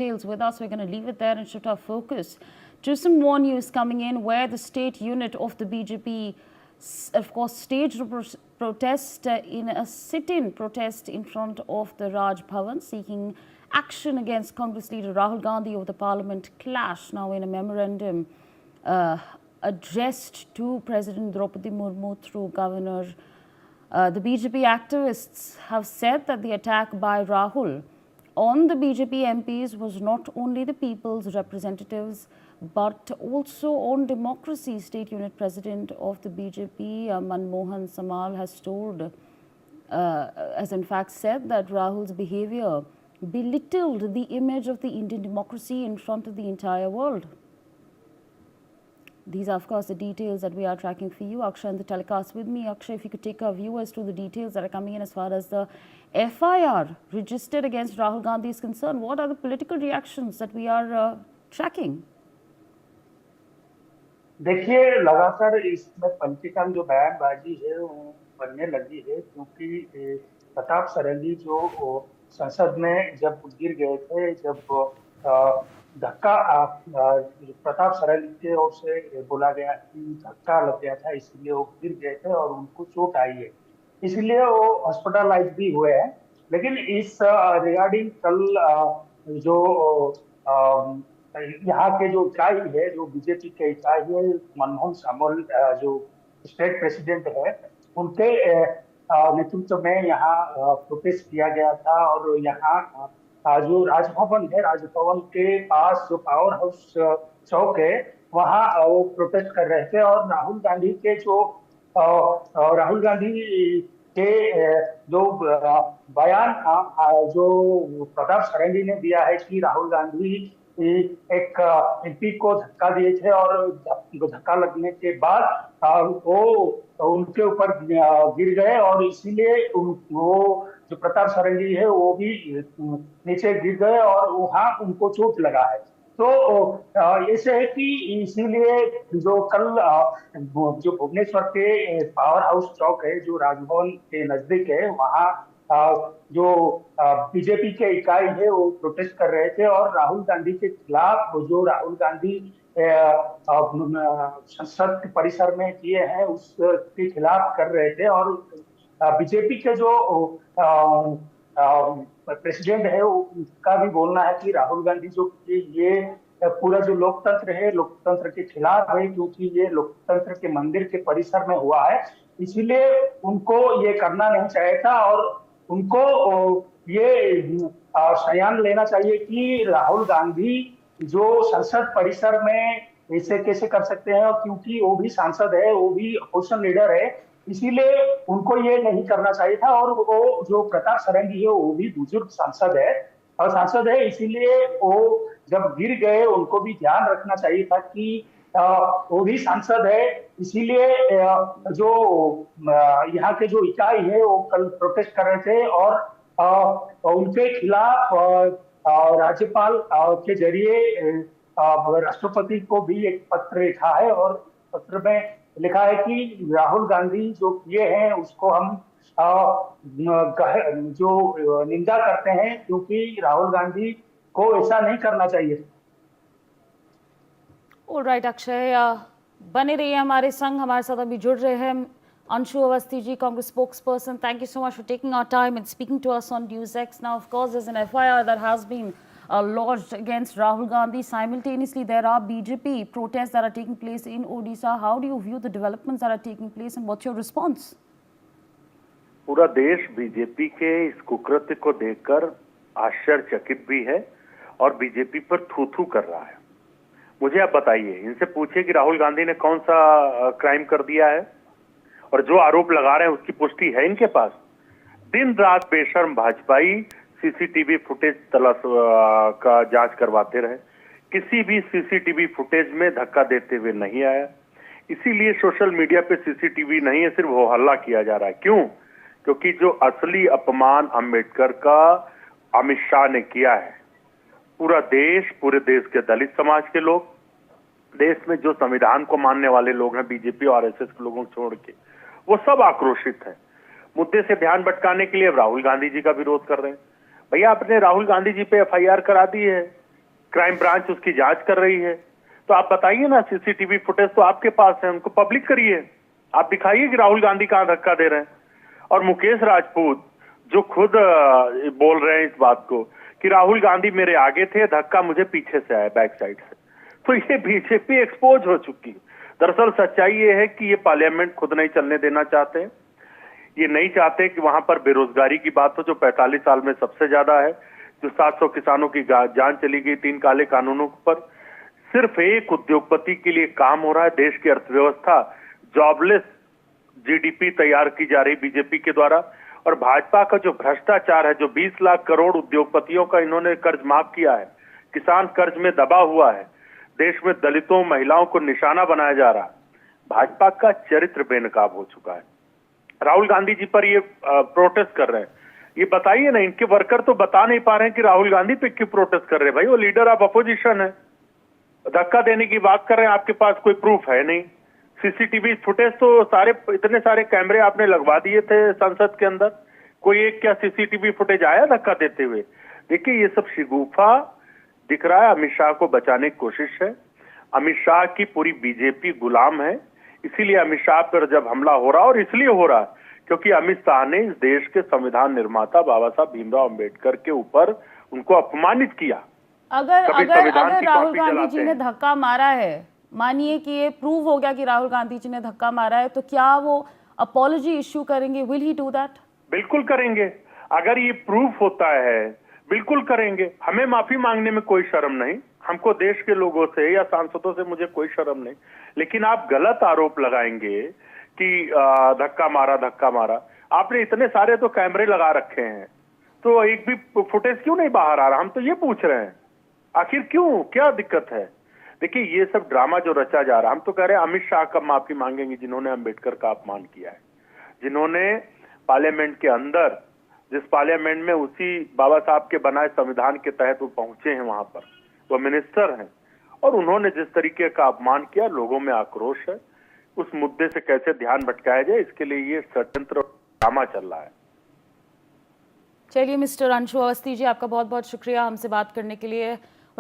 details with us. We're going to leave it there and shift our focus to some more news coming in, where the state unit of the BJP, of course, staged a protest in a sit-in protest in front of the Raj Bhavan, seeking action against Congress leader Rahul Gandhi over the parliament clash. Now, in a memorandum addressed to President Draupadi Murmu through Governor, the BJP activists have said that the attack by Rahul on the BJP MPs was not only the people's representatives but also on democracy. State unit president of the BJP, Manmohan Samal, has in fact said that Rahul's behavior belittled the image of the Indian democracy in front of the entire world. These are, of course, the details that we are tracking for you. Akshay, and the telecast with me. Akshay, if you could take our viewers through the details that are coming in as far as the FIR registered against Rahul Gandhi is concerned. What are the political reactions that we are tracking? देखिए, लगातार इसमें पंचीकरण जो बयानबाजी है वो बनने लगी है, क्योंकि प्रताप सरंगी जो संसद में जब गिर गए थे, जब धक्का प्रताप सरंगी की ओर से बोला गया कि धक्का लग गया था, इसलिए वो गिर गए थे और उनको चोट आई है, इसलिए वो हॉस्पिटलाइज भी हुए हैं। लेकिन इस रिगार्डिंग कल जो यहाँ के जो इकाई है, जो बीजेपी के इकाई है, मनमोहन सामल जो स्टेट प्रेसिडेंट है, उनके नेतृत्व में यहाँ प्रोटेस्ट किया गया था। और यहाँ जो राजभवन है, राजभवन के पास जो पावर हाउस चौक है, वहाँ वो प्रोटेस्ट कर रहे थे। और राहुल गांधी के जो बयान जो प्रताप सरंगी ने दिया है कि राहुल गांधी एक एमपी को धक्का दिए थे और धक्का लगने के बाद वो उनके ऊपर गिर गए, और इसीलिए वो जो प्रताप सरंगी है वो भी नीचे गिर गए और वहां उनको चोट लगा है। तो ऐसे है कि इसीलिए जो कल जो भुवनेश्वर के पावर हाउस चौक है, जो राजभवन के नजदीक है, वहां जो बीजेपी के इकाई है वो प्रोटेस्ट कर रहे थे और राहुल गांधी के खिलाफ जो राहुल गांधी संसद परिसर में किए हैं उसके खिलाफ कर रहे थे। और बीजेपी के जो प्रेसिडेंट है उसका भी बोलना है कि राहुल गांधी जो ये पूरा जो लोकतंत्र है, लोकतंत्र के खिलाफ है, क्योंकि ये लोकतंत्र के मंदिर के परिसर में हुआ है, इसीलिए उनको ये करना नहीं चाहिए था। और उनको ये संज्ञान लेना चाहिए कि राहुल गांधी जो संसद परिसर में ऐसे कैसे कर सकते हैं, और क्योंकि वो भी सांसद है, वो भी अपोजिशन लीडर है, इसीलिए उनको ये नहीं करना चाहिए था। और वो जो प्रताप सरंगी है वो भी बुजुर्ग सांसद है, इसीलिए वो जब गिर गए उनको भी ध्यान रखना चाहिए था कि वो भी सांसद है। इसीलिए जो यहाँ के जो इकाई है वो कल प्रोटेस्ट कर रहे थे और उनके खिलाफ राज्यपाल के जरिए राष्ट्रपति को भी एक पत्र लिखा है, और पत्र में लिखा है कि राहुल गांधी जो किए हैं उसको हम जो निंदा करते हैं, क्योंकि राहुल गांधी को ऐसा नहीं करना चाहिए। ऑलराइट अक्षय, बने रहिए हमारे संग, हमारे साथ अभी जुड़ रहे हैं Anshu Awasthi ji, Congress spokesperson. Thank you so much for taking our time and speaking to us on NewsX. Now, of course, there's an FIR that has been lodged against Rahul Gandhi. Simultaneously, there are BJP protests that are taking place in Odisha. How do you view the developments that are taking place, and what's your response? पूरा देश BJP के इस कुकृत्य को देखकर आश्चर्यचकित भी है और बीजेपी पर थू-थू कर रहा है। मुझे आप बताइए, इनसे पूछिए कि राहुल गांधी ने कौन सा क्राइम कर दिया है, और जो आरोप लगा रहे हैं उसकी पुष्टि है इनके पास। दिन रात बेशर्म भाजपाई सीसीटीवी फुटेज तलाश का जांच करवाते रहे, किसी भी सीसीटीवी फुटेज में धक्का देते हुए नहीं आया। इसीलिए सोशल मीडिया पे सीसीटीवी नहीं है, सिर्फ हो हल्ला किया जा रहा है। क्यों? क्योंकि जो असली अपमान अंबेडकर का अमित शाह ने किया है, पूरे देश के दलित समाज के लोग, देश में जो संविधान को मानने वाले लोग हैं, बीजेपी और आरएसएस के लोगों को छोड़ के, वो सब आक्रोशित हैं। मुद्दे से ध्यान भटकाने के लिए राहुल गांधी जी का विरोध कर रहे हैं। भैया, आपने राहुल गांधी जी पे एफआईआर करा दी है, क्राइम ब्रांच उसकी जांच कर रही है। तो आप बताइए ना, सीसीटीवी फुटेज तो आपके पास है, उनको पब्लिक करिए, आप दिखाइए कि राहुल गांधी कहां धक्का दे रहे हैं। और मुकेश राजपूत जो खुद बोल रहे हैं इस बात को कि राहुल गांधी मेरे आगे थे, धक्का मुझे पीछे से आया, बैक साइड से, तो ये बीजेपी एक्सपोज हो चुकी है। दरअसल सच्चाई ये है कि ये पार्लियामेंट खुद नहीं चलने देना चाहते, ये नहीं चाहते कि वहां पर बेरोजगारी की बात हो जो 45 साल में सबसे ज्यादा है, जो 700 किसानों की जान चली गई 3 काले कानूनों पर। सिर्फ एक उद्योगपति के लिए काम हो रहा है, देश की अर्थव्यवस्था जॉबलेस जीडीपी तैयार की जा रही बीजेपी के द्वारा। और भाजपा का जो भ्रष्टाचार है, जो 20 लाख करोड़ उद्योगपतियों का इन्होंने कर्ज माफ किया है, किसान कर्ज में दबा हुआ है, देश में दलितों महिलाओं को निशाना बनाया जा रहा है, भाजपा का चरित्र बेनकाब हो चुका है। राहुल गांधी जी पर ये प्रोटेस्ट कर रहे हैं, ये बताइए ना, इनके वर्कर तो बता नहीं पा रहे हैं कि राहुल गांधी पे क्यों प्रोटेस्ट कर रहे हैं। भाई वो लीडर ऑफ अपोजिशन है, धक्का देने की बात कर रहे हैं, आपके पास कोई प्रूफ है नहीं। सीसीटीवी फुटेज तो सारे, इतने सारे कैमरे आपने लगवा दिए थे संसद के अंदर, कोई एक क्या सीसीटीवी फुटेज आया धक्का देते हुए? देखिए ये सब शिगुफा दिख रहा है, अमित शाह को बचाने की कोशिश है। अमित शाह की पूरी बीजेपी गुलाम है, इसीलिए अमित शाह पर जब हमला हो रहा, और इसलिए हो रहा क्योंकि अमित शाह ने इस देश के संविधान निर्माता बाबा साहब भीमराव अंबेडकर के ऊपर उनको अपमानित किया। अगर राहुल गांधी जी ने धक्का मारा है, मानिए कि ये प्रूव हो गया कि राहुल गांधी जी ने धक्का मारा है, तो क्या वो अपॉलॉजी इश्यू करेंगे? Will he do that? बिल्कुल करेंगे, अगर ये प्रूफ होता है बिल्कुल करेंगे। हमें माफी मांगने में कोई शर्म नहीं, हमको देश के लोगों से या सांसदों से मुझे कोई शर्म नहीं, लेकिन आप गलत आरोप लगाएंगे कि धक्का मारा। आपने इतने सारे तो कैमरे लगा रखे हैं, तो एक भी फुटेज क्यों नहीं बाहर आ रहा? हम तो ये पूछ रहे हैं, आखिर क्यों, क्या दिक्कत है? देखिए ये सब ड्रामा जो रचा जा रहा है, हम तो कह रहे हैं अमित शाह कब माफी मांगेंगे जिन्होंने अंबेडकर का अपमान किया है, जिन्होंने पार्लियामेंट के अंदर, जिस पार्लियामेंट में उसी बाबा साहब के बनाए संविधान के तहत वो पहुंचे हैं, वहां पर वो मिनिस्टर हैं, और उन्होंने जिस तरीके का अपमान किया, लोगों में आक्रोश है। उस मुद्दे से कैसे ध्यान भटकाया जाए, इसके लिए ये षड्यंत्र ड्रामा चल रहा है। चलिए मिस्टर अंशु अवस्थी जी, आपका बहुत बहुत शुक्रिया हमसे बात करने के लिए।